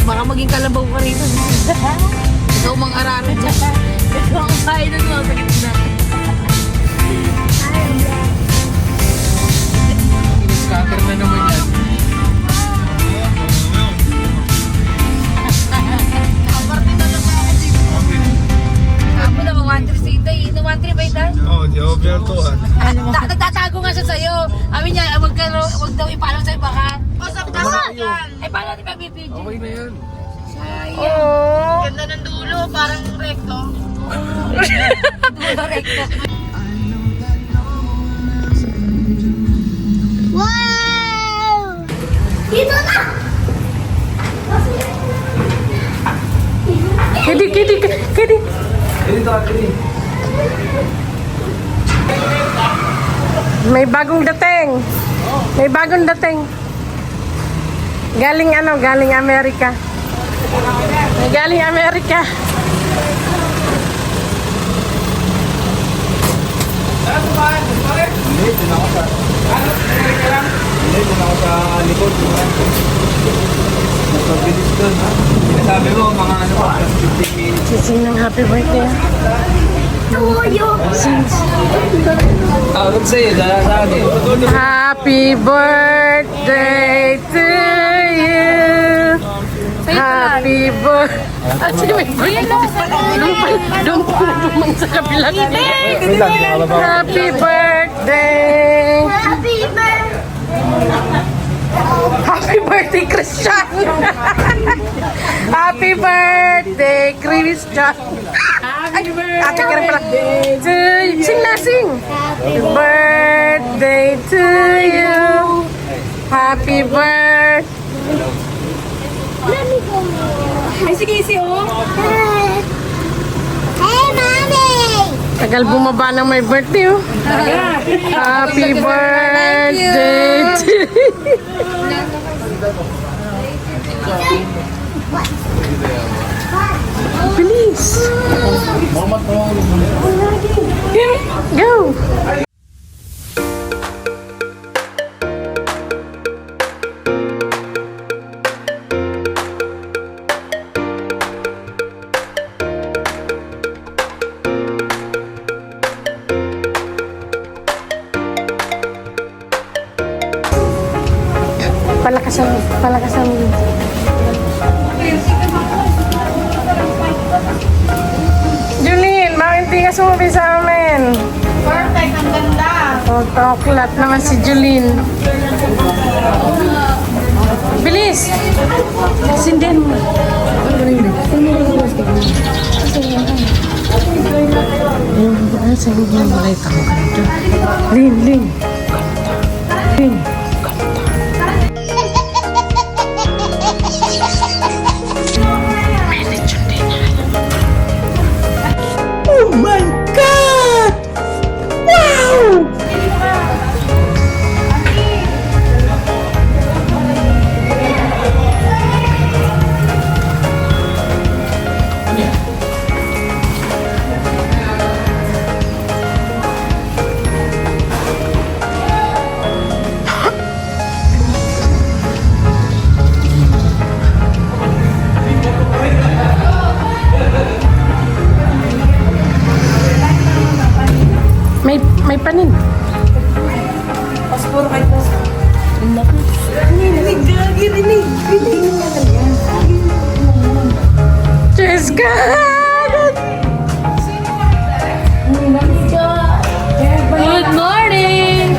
Baka maging kalabaw ka rito. Ikaw mang araran dyan. Ikaw ang kain ng mga sakit na. Scatter na naman yan. Kaparte na lang ako dito. Ako na mga 1-3 sita eh. 1-3 ba ito? Oo, di ako pinatuan. Nagtatago nga siya sa'yo. Sabi niya, wag daw ipaalam sa'yo baka. Eh, paano natin mabibidyo? Okay na yan. Sayang. Ganda ng dulo, parang recto. Dulo recto. Wow! Dito na! Kedi. May bagong dating. Galing Amerika. Galing Amerika. Hindi, dun ako sa likod. Mas mabilis dun, ha? Sinasabi mo, mga ano pa, 15 minutes. Sising ng happy birthday. Tawag sa'yo, dala sa akin. Happy birthday to you. Happy birthday. May doon sa kabila. Happy birthday. Happy birthday, Christian. Happy birthday, Christian. Happy birthday to you. Sing. Happy birthday to you. Happy birthday. Ay, sige, oh. Hey, Mommy! Tagal bumaba ng may birthday, oh. Happy birthday to you. Please. Go. Palakasan mo dito. Julin, bakit hindi ka sumabi sa amin? Perfect, ang ganda. Toklat naman si Julin. Bilis! Sindihan mo. Sa hindi mo balay ako ganito. Lin, Lin. Lin. Oh my God! Wow! May panin. Paspor kayo po. Jessica! Good morning!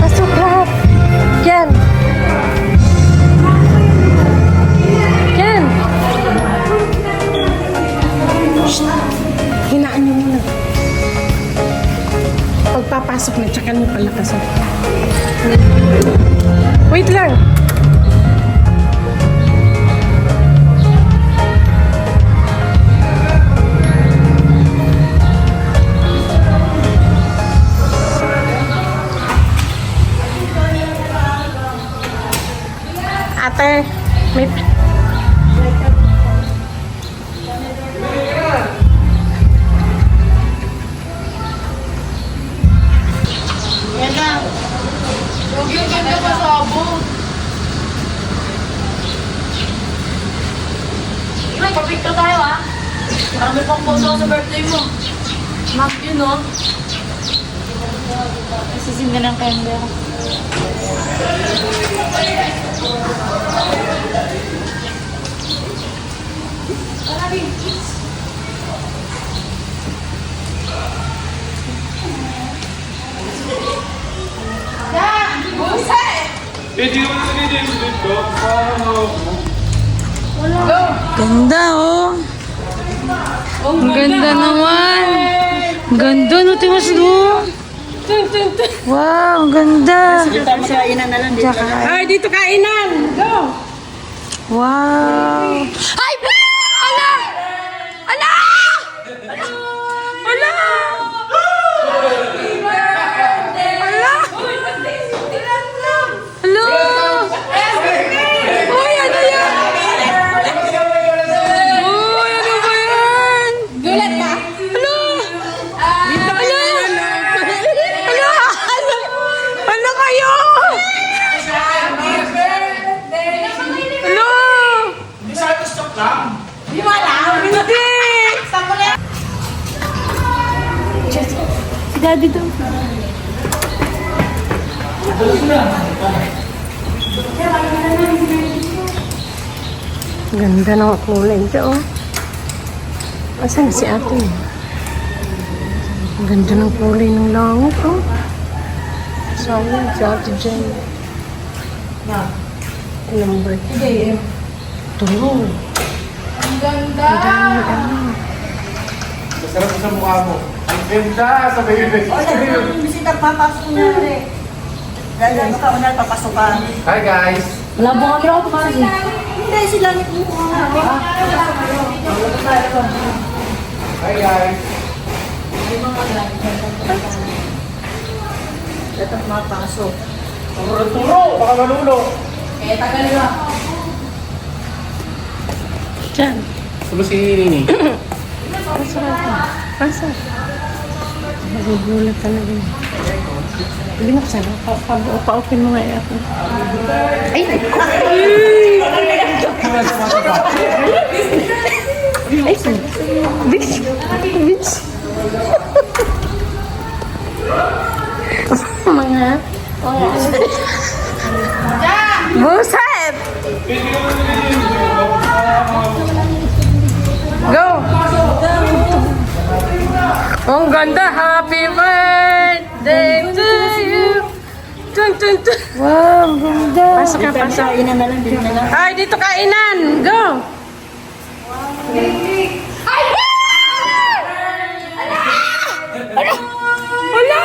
Pasok lahat. Ken. Ken. Shh. Hinaan niyo muna. Pagpapasok na, tsaka niyo palakasan. Wait lang. Ate, may... Yan na. Huwag yung ganda pasabog. Ay, papicture tayo ah. Marami pang photo sa birthday mo. Map yun oh. Nasisinda ng candle. Ganda, oh. Ang ganda naman. Ganda, no, tiwas do. Wow, ang ganda. Ay, dito kainan. Go. Wow. Ay, ala! Ala! Ala! Hello! Uy, ano yan? Uy, ano ba yan? Gulat ka? Hello! Hello! Hello! Ano kayo? Hello! Hindi sa ito stock lang. Hindi! Si Daddy daw. Ganda ng kulay niya, oh. Asan si ate? Ang ganda ng kulay ng langit, oh. Sayang, si ate Jen. Ilang birthday? Tulong. Ang ganda! Masarap sa mukha mo. Ang ganda sa baby. Bisita papasok na rin. Dahil ka una papasok ka. Hi guys. Wala po kami ako kasi. Hindi sila ni Kuko nga. Hi guys. Ito mapasok. Turo, baka manulo. Eh, tagal na. Diyan. Tulo si Nini. Pasa. Nagugulat talaga. Binuksan. Pa-open mo nga ako. Ay! Ay! Bitch! Bitch! Mga... Buset! Go! Ang ganda! Happy birthday! birthday to you. Tung, tung, tung. Wow, ganda. Pasok ka, pasok. Kainan na lang, din na lang. Ay, dito kainan. Go. Wala!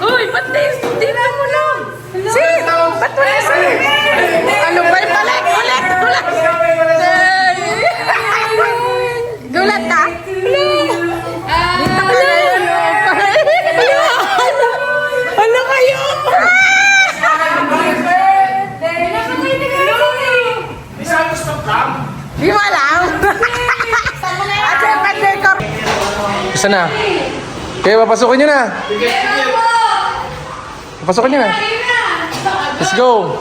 Uy, ba't dito mo lang? Sit! Ba't wala sit? Ano ba yung palit? Ulit! Gulat ka? Dito ka na yun. Ano kayo? Di mo alam? At yung birthday ko. Isa na. Kaya papasokin nyo na. Papasokin nyo na. Let's go.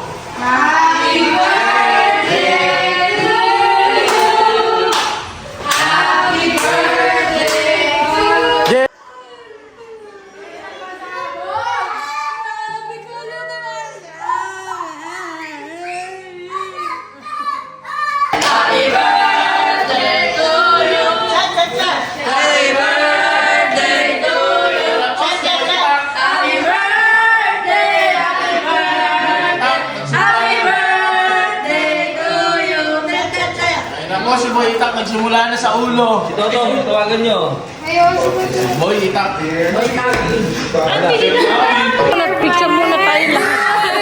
Yeah. Ako si Boy Itak nagsimula na sa ulo. Si Toto, tawagan nyo. Boy Itak. Picture muna tayo lahat.